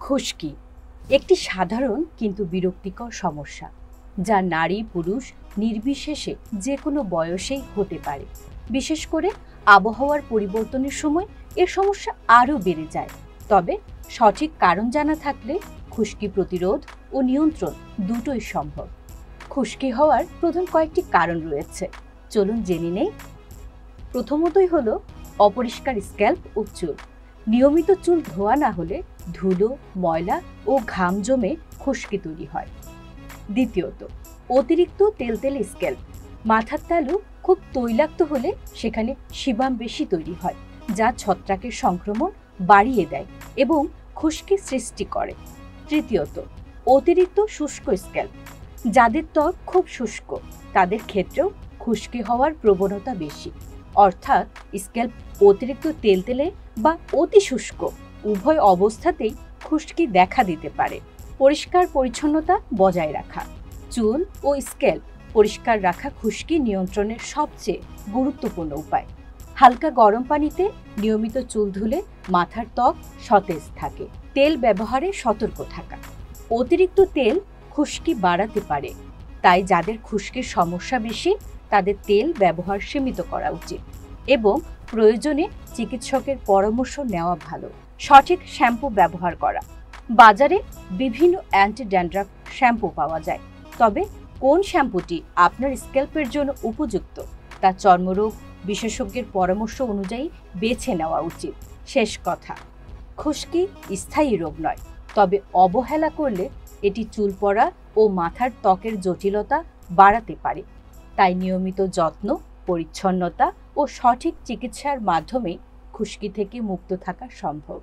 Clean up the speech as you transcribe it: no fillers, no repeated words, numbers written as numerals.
খুশকি একটি সাধারণ কিন্তু বিরক্তিকর সমস্যা যা নারী পুরুষ নির্বিশেষে যে কোনো বয়সেই হতে পারে। বিশেষ করে আবহাওয়ার পরিবর্তনের সময় এর সমস্যা আরও বেড়ে যায়। তবে সঠিক কারণ জানা থাকলে খুশকি প্রতিরোধ ও নিয়ন্ত্রণ দুটোই সম্ভব। খুশকি হওয়ার প্রধান কয়েকটি কারণ রয়েছে, চলুন জেনে নেই। প্রথমতই হলো অপরিষ্কার স্ক্যাল্প ও চুল। নিয়মিত চুল ধোয়া না হলে ধুলো, ময়লা ও ঘাম জমে খুশকি তৈরি হয়। দ্বিতীয়ত, অতিরিক্ত তেলতেলে স্ক্যাল্প। মাথার তালু খুব তৈলাক্ত হলে সেখানে সিবাম বেশি তৈরি হয়, যা ছত্রাকের সংক্রমণ বাড়িয়ে দেয় এবং খুশকি সৃষ্টি করে। তৃতীয়ত, অতিরিক্ত শুষ্ক স্ক্যাল্প। যাদের ত্বক খুব শুষ্ক তাদের ক্ষেত্রেও খুশকি হওয়ার প্রবণতা বেশি। অর্থাৎ স্ক্যাল্প অতিরিক্ত তেলতেলে বা অতি শুষ্ক উভয় অবস্থাতেই খুশকি দেখা দিতে পারে। পরিষ্কার পরিচ্ছন্নতা বজায় রাখা। চুল ও স্ক্যাল্প পরিষ্কার রাখা খুশকি নিয়ন্ত্রণের সবচেয়ে গুরুত্বপূর্ণ উপায়। হালকা গরম পানিতে নিয়মিত চুল ধুলে মাথার ত্বক সতেজ থাকে। তেল ব্যবহারে সতর্ক থাকা। অতিরিক্ত তেল খুশকি বাড়াতে পারে, তাই যাদের খুশকির সমস্যা বেশি তাদের তেল ব্যবহার সীমিত করা উচিত এবং প্রয়োজনে চিকিৎসকের পরামর্শ নেওয়া ভালো। সঠিক শ্যাম্পু ব্যবহার করা। বাজারে বিভিন্ন অ্যান্টি ড্যান্ড্রাফ শ্যাম্পু পাওয়া যায়, তবে কোন শ্যাম্পুটি আপনার স্ক্যাল্পের জন্য উপযুক্ত তা চর্মরোগ বিশেষজ্ঞের পরামর্শ অনুযায়ী বেছে নেওয়া উচিত। শেষ কথা, খুশকি স্থায়ী রোগ নয়, তবে অবহেলা করলে এটি চুল পড়া ও মাথার ত্বকের জটিলতা বাড়াতে পারে। তাই নিয়মিত যত্ন, পরিচ্ছন্নতা ও সঠিক চিকিৎসার মাধ্যমে খুশকি থেকে মুক্ত থাকা সম্ভব।